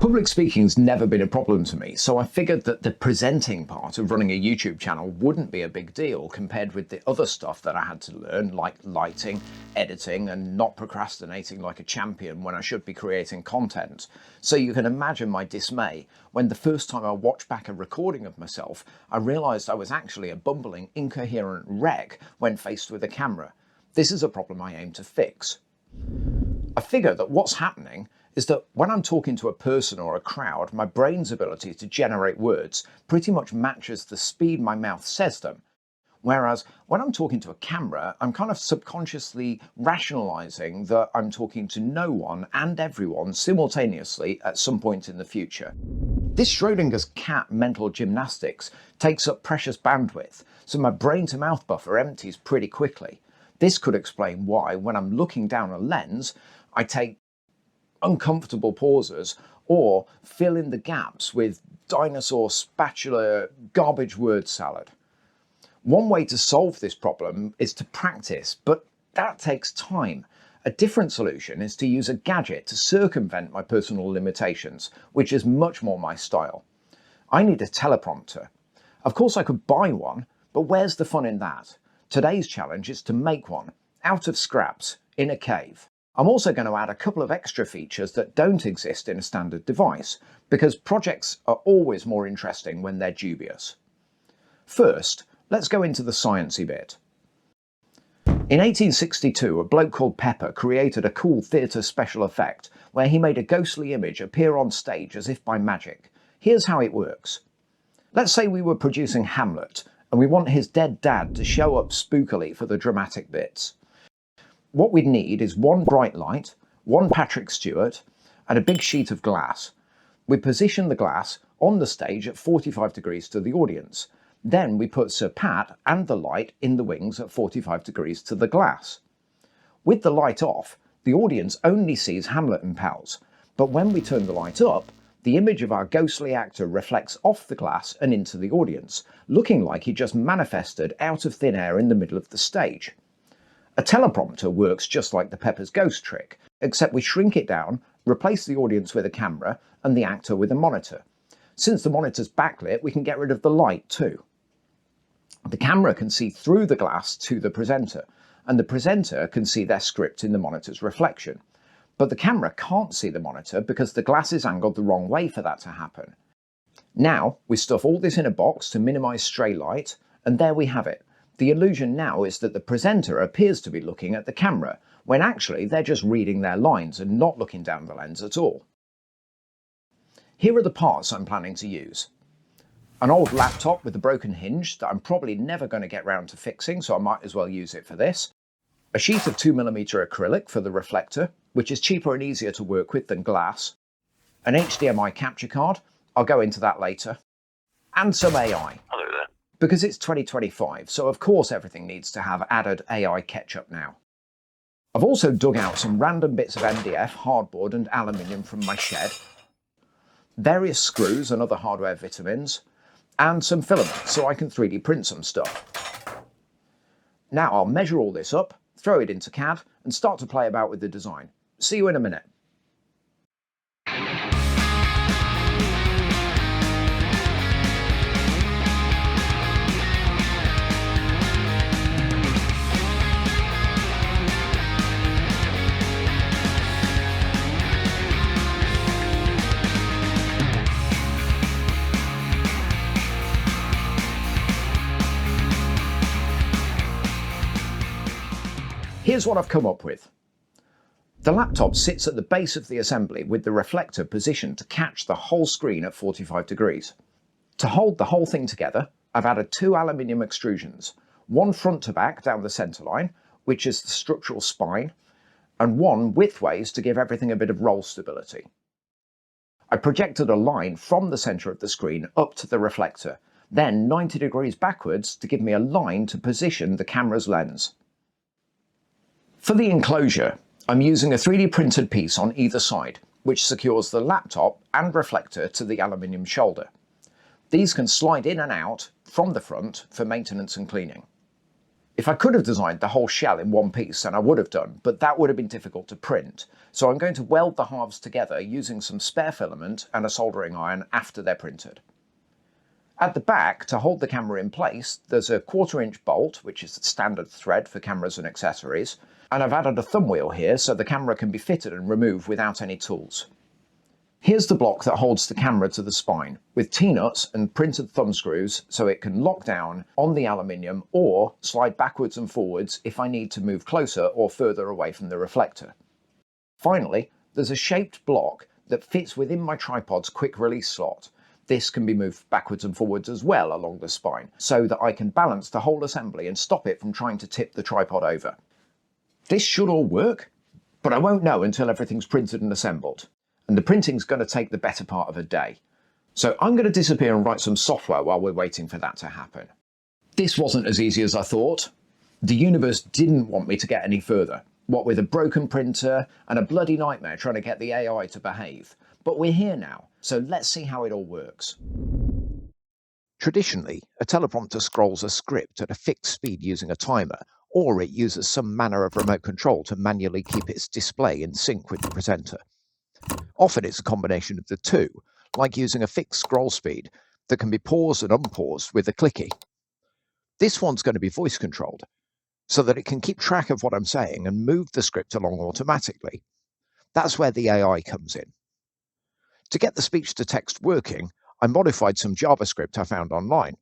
Public speaking's never been a problem to me, so I figured that the presenting part of running a YouTube channel wouldn't be a big deal compared with the other stuff that I had to learn, like lighting, editing, and not procrastinating like a champion when I should be creating content. So you can imagine my dismay when the first time I watched back a recording of myself, I realised I was actually a bumbling, incoherent wreck when faced with a camera. This is a problem I aim to fix. I figure that what's happening is that when I'm talking to a person or a crowd, my brain's ability to generate words pretty much matches the speed my mouth says them. Whereas when I'm talking to a camera, I'm kind of subconsciously rationalizing that I'm talking to no one and everyone simultaneously at some point in the future. This Schrodinger's cat mental gymnastics takes up precious bandwidth, so my brain-to-mouth buffer empties pretty quickly. This could explain why, when I'm looking down a lens, I take uncomfortable pauses or fill in the gaps with dinosaur spatula garbage word salad. One way to solve this problem is to practice, but that takes time. A different solution is to use a gadget to circumvent my personal limitations, which is much more my style. I need a teleprompter. Of course I could buy one, but where's the fun in that? Today's challenge is to make one, out of scraps, in a cave. I'm also going to add a couple of extra features that don't exist in a standard device, because projects are always more interesting when they're dubious. First, let's go into the sciencey bit. In 1862, a bloke called Pepper created a cool theatre special effect where he made a ghostly image appear on stage as if by magic. Here's how it works. Let's say we were producing Hamlet, and we want his dead dad to show up spookily for the dramatic bits. What we'd need is one bright light, one Patrick Stewart, and a big sheet of glass. We position the glass on the stage at 45 degrees to the audience. Then we put Sir Pat and the light in the wings at 45 degrees to the glass. With the light off, the audience only sees Hamlet and pals, but when we turn the light up, the image of our ghostly actor reflects off the glass and into the audience, looking like he just manifested out of thin air in the middle of the stage. A teleprompter works just like the Pepper's ghost trick, except we shrink it down, replace the audience with a camera and the actor with a monitor. Since the monitor's backlit, we can get rid of the light too. The camera can see through the glass to the presenter, and the presenter can see their script in the monitor's reflection. But the camera can't see the monitor because the glass is angled the wrong way for that to happen. Now we stuff all this in a box to minimize stray light, and there we have it. The illusion now is that the presenter appears to be looking at the camera, when actually they're just reading their lines and not looking down the lens at all. Here are the parts I'm planning to use. An old laptop with a broken hinge that I'm probably never going to get round to fixing, so I might as well use it for this. A sheet of 2mm acrylic for the reflector, which is cheaper and easier to work with than glass. An HDMI capture card, I'll go into that later. And some AI. Hello there. Because it's 2025, so of course everything needs to have added AI ketchup now. I've also dug out some random bits of MDF, hardboard and aluminium from my shed, various screws and other hardware vitamins, and some filament so I can 3D print some stuff. Now I'll measure all this up, throw it into CAD and start to play about with the design. See you in a minute. Here's what I've come up with. The laptop sits at the base of the assembly with the reflector positioned to catch the whole screen at 45 degrees. To hold the whole thing together, I've added 2 aluminium extrusions, one front to back down the centre line, which is the structural spine, and one widthways to give everything a bit of roll stability. I projected a line from the centre of the screen up to the reflector, then 90 degrees backwards to give me a line to position the camera's lens. For the enclosure, I'm using a 3D printed piece on either side, which secures the laptop and reflector to the aluminium shoulder. These can slide in and out from the front for maintenance and cleaning. If I could have designed the whole shell in one piece, then I would have done, but that would have been difficult to print. So I'm going to weld the halves together using some spare filament and a soldering iron after they're printed. At the back, to hold the camera in place, there's a 1/4-inch bolt, which is the standard thread for cameras and accessories, and I've added a thumb wheel here so the camera can be fitted and removed without any tools. Here's the block that holds the camera to the spine, with T-nuts and printed thumb screws so it can lock down on the aluminium or slide backwards and forwards if I need to move closer or further away from the reflector. Finally, there's a shaped block that fits within my tripod's quick release slot. This can be moved backwards and forwards as well along the spine, so that I can balance the whole assembly and stop it from trying to tip the tripod over. This should all work, but I won't know until everything's printed and assembled. And the printing's going to take the better part of a day. So I'm going to disappear and write some software while we're waiting for that to happen. This wasn't as easy as I thought. The universe didn't want me to get any further, what with a broken printer and a bloody nightmare trying to get the AI to behave. But we're here now, so let's see how it all works. Traditionally, a teleprompter scrolls a script at a fixed speed using a timer, or it uses some manner of remote control to manually keep its display in sync with the presenter. Often it's a combination of the two, like using a fixed scroll speed that can be paused and unpaused with a clicky. This one's going to be voice controlled, so that it can keep track of what I'm saying and move the script along automatically. That's where the AI comes in. To get the speech-to-text working, I modified some JavaScript I found online.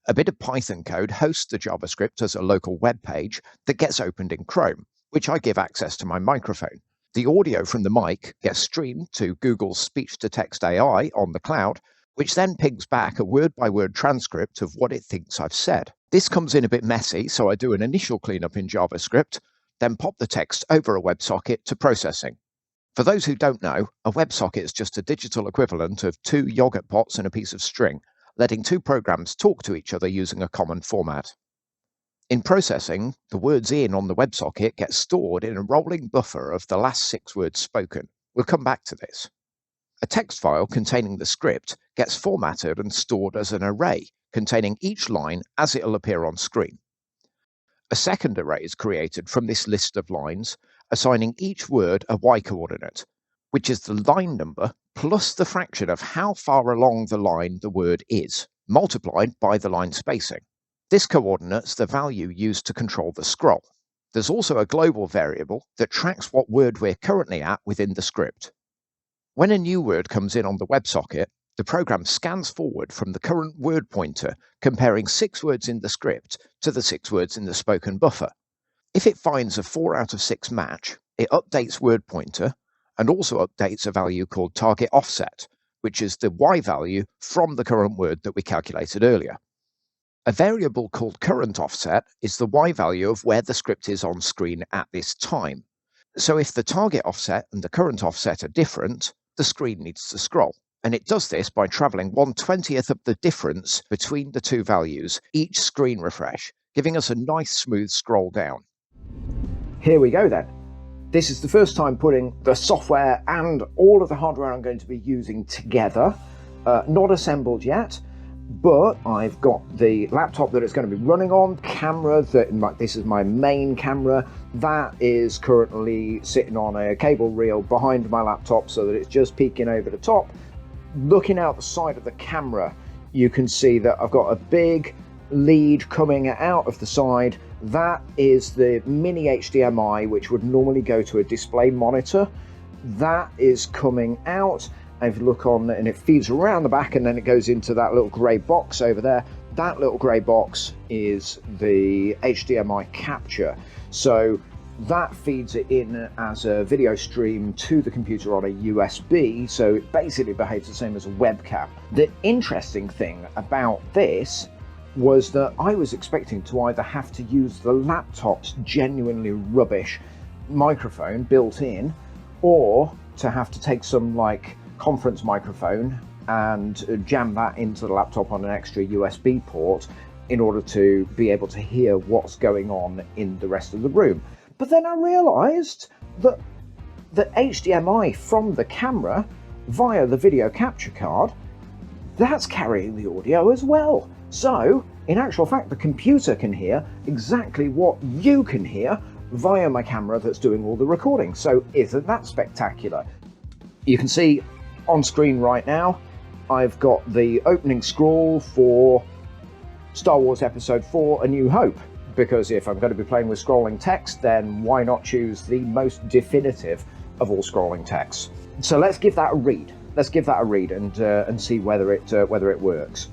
A bit of Python code hosts the JavaScript as a local web page that gets opened in Chrome, which I give access to my microphone. The audio from the mic gets streamed to Google's speech-to-text AI on the cloud, which then pings back a word-by-word transcript of what it thinks I've said. This comes in a bit messy, so I do an initial cleanup in JavaScript, then pop the text over a WebSocket to processing. For those who don't know, a WebSocket is just a digital equivalent of 2 yogurt pots and a piece of string, letting 2 programs talk to each other using a common format. In processing, the words in on the WebSocket get stored in a rolling buffer of the last 6 words spoken. We'll come back to this. A text file containing the script gets formatted and stored as an array, containing each line as it'll appear on screen. A second array is created from this list of lines, assigning each word a y-coordinate, which is the line number plus the fraction of how far along the line the word is, multiplied by the line spacing. This coordinate's the value used to control the scroll. There's also a global variable that tracks what word we're currently at within the script. When a new word comes in on the WebSocket, the program scans forward from the current word pointer, comparing 6 words in the script to the 6 words in the spoken buffer. If it finds a 4 out of 6 match, it updates word pointer and also updates a value called target offset, which is the Y value from the current word that we calculated earlier. A variable called current offset is the Y value of where the script is on screen at this time. So if the target offset and the current offset are different, the screen needs to scroll. And it does this by travelling 1/20th of the difference between the 2 values each screen refresh, giving us a nice smooth scroll down. Here we go then. This is the first time putting the software and all of the hardware I'm going to be using together. Not assembled yet, but I've got the laptop that it's going to be running on, camera, this is my main camera, that is currently sitting on a cable reel behind my laptop so that it's just peeking over the top. Looking out the side of the camera, you can see that I've got a big lead coming out of the side. That is the mini HDMI, which would normally go to a display monitor. That is coming out. If you look on, and it feeds around the back, and then it goes into that little grey box over there. That little grey box is the HDMI capture. So that feeds it in as a video stream to the computer on a USB, so it basically behaves the same as a webcam. The interesting thing about this was that I was expecting to either have to use the laptop's genuinely rubbish microphone built in, or to have to take some conference microphone and jam that into the laptop on an extra USB port in order to be able to hear what's going on in the rest of the room. But then I realised that the HDMI from the camera via the video capture card, that's carrying the audio as well. So In actual fact, the computer can hear exactly what you can hear via my camera that's doing all the recording. So isn't that spectacular? You can see on screen right now, I've got the opening scroll for Star Wars Episode 4, A New Hope, because if I'm going to be playing with scrolling text, then why not choose the most definitive of all scrolling texts? So let's give that a read. Let's give that a read and see whether it works.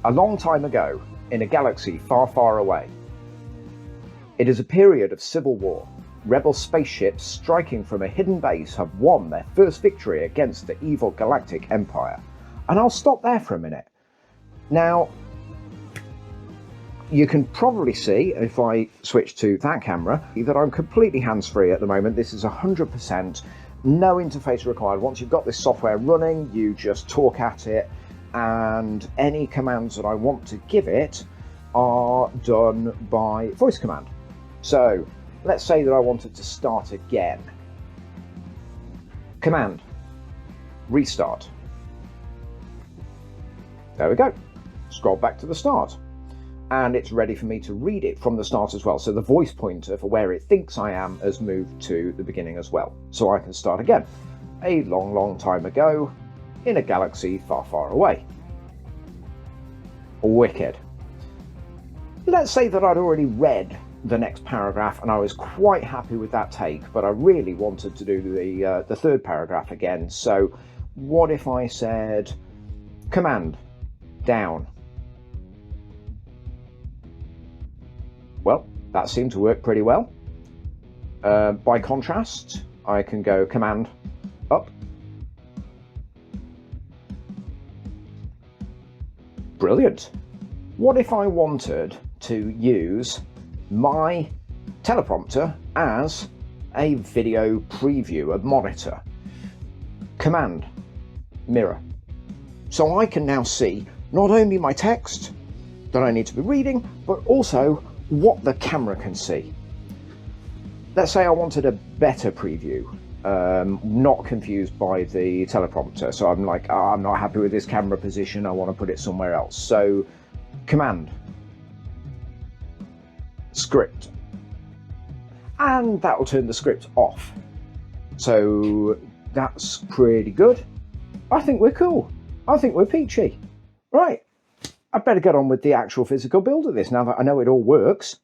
A long time ago, in a galaxy far, far away, it is a period of civil war. Rebel spaceships striking from a hidden base have won their first victory against the evil galactic empire. And I'll stop there for a minute. Now, you can probably see, if I switch to that camera, that I'm completely hands-free at the moment. This is 100%, no interface required. Once you've got this software running, you just talk at it, and any commands that I want to give it are done by voice command. So, let's say that I wanted to start again. Command, restart. There we go. Scroll back to the start. And it's ready for me to read it from the start as well. So the voice pointer for where it thinks I am has moved to the beginning as well. So I can start again. A long, long time ago, in a galaxy far, far away. Wicked. Let's say that I'd already read the next paragraph and I was quite happy with that take, but I really wanted to do the third paragraph again. So what if I said, command, down. Well, that seemed to work pretty well. By contrast, I can go command, up. Brilliant. What if I wanted to use my teleprompter as a video preview, a monitor? Command, mirror. So I can now see not only my text that I need to be reading, but also what the camera can see. Let's say I wanted a better preview, not confused by the teleprompter. So I'm like, oh, I'm not happy with this camera position, I want to put it somewhere else. So command, script, and that will turn the script off. So that's pretty good. I think we're cool. I think we're peachy. Right, I better get on with the actual physical build of this now that I know it all works.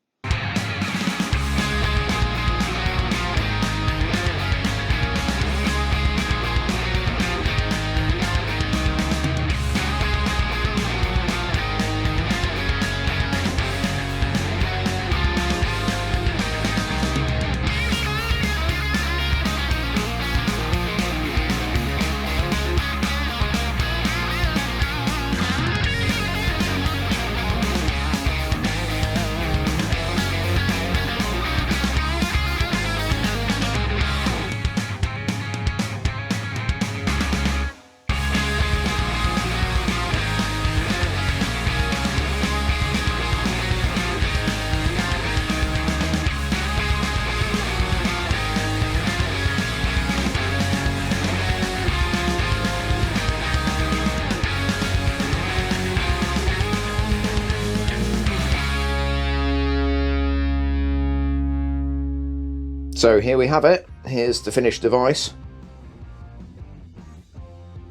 So here we have it. Here's the finished device.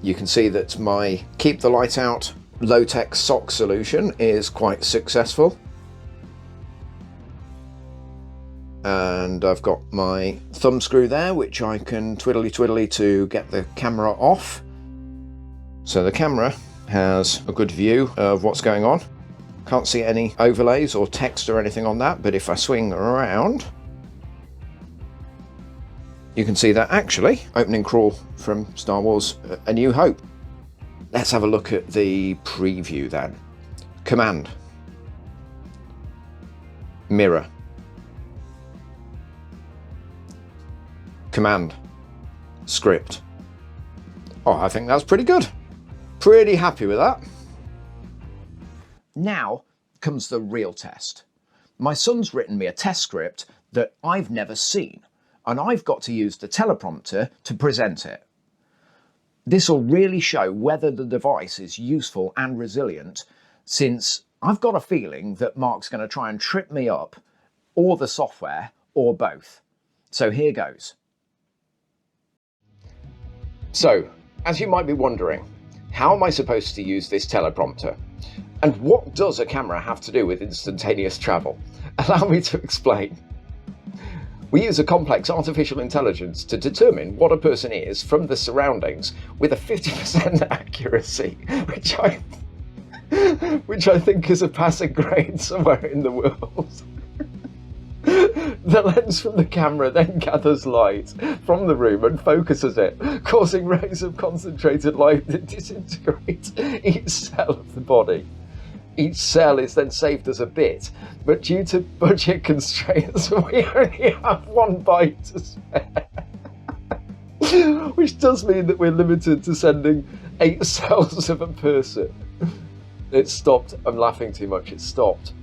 You can see that my keep the light out low-tech sock solution is quite successful. And I've got my thumb screw there, which I can twiddly to get the camera off. So the camera has a good view of what's going on. Can't see any overlays or text or anything on that, but if I swing around, you can see that actually opening crawl from Star Wars A New Hope. Let's have a look at the preview then. Command, mirror, command, script. Oh, I think that's pretty good. Pretty happy with that. Now comes the real test. My son's written me a test script that I've never seen, and I've got to use the teleprompter to present it. This will really show whether the device is useful and resilient, since I've got a feeling that Mark's going to try and trip me up, or the software, or both. So here goes. So, as you might be wondering, how am I supposed to use this teleprompter? And what does a camera have to do with instantaneous travel? Allow me to explain. We use a complex artificial intelligence to determine what a person is from the surroundings with a 50% accuracy, which I think is a passing grade somewhere in the world. The lens from the camera then gathers light from the room and focuses it, causing rays of concentrated light that disintegrate each cell of the body. Each cell is then saved as a bit, but due to budget constraints, we only have one byte to spare. Which does mean that we're limited to sending 8 cells of a person. It stopped. I'm laughing too much. It stopped.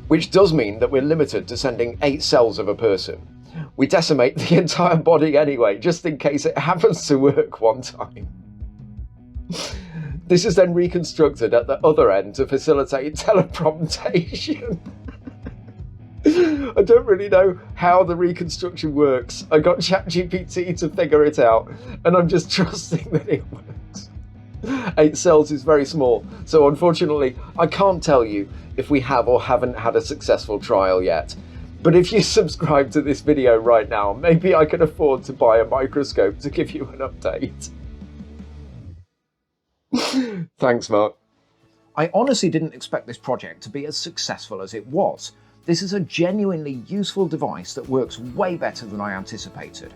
Which does mean that we're limited to sending 8 cells of a person. We decimate the entire body anyway, just in case it happens to work one time. This is then reconstructed at the other end to facilitate telepromptation. I don't really know how the reconstruction works. I got ChatGPT to figure it out, and I'm just trusting that it works. 8 cells is very small, so unfortunately I can't tell you if we have or haven't had a successful trial yet. But if you subscribe to this video right now, maybe I can afford to buy a microscope to give you an update. Thanks, Mark. I honestly didn't expect this project to be as successful as it was. This is a genuinely useful device that works way better than I anticipated.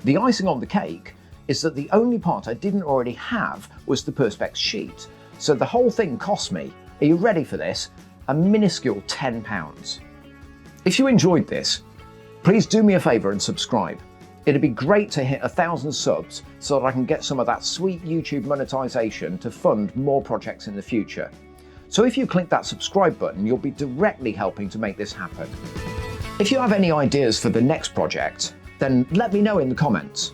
The icing on the cake is that the only part I didn't already have was the Perspex sheet, so the whole thing cost me, are you ready for this, a minuscule £10. If you enjoyed this, please do me a favour and subscribe. It'd be great to hit 1,000 subs so that I can get some of that sweet YouTube monetization to fund more projects in the future. So if you click that subscribe button, you'll be directly helping to make this happen. If you have any ideas for the next project, then let me know in the comments.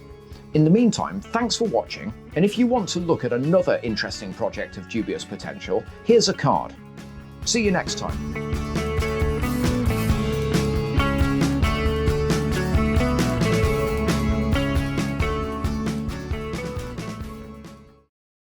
In the meantime, thanks for watching, and if you want to look at another interesting project of dubious potential, here's a card. See you next time.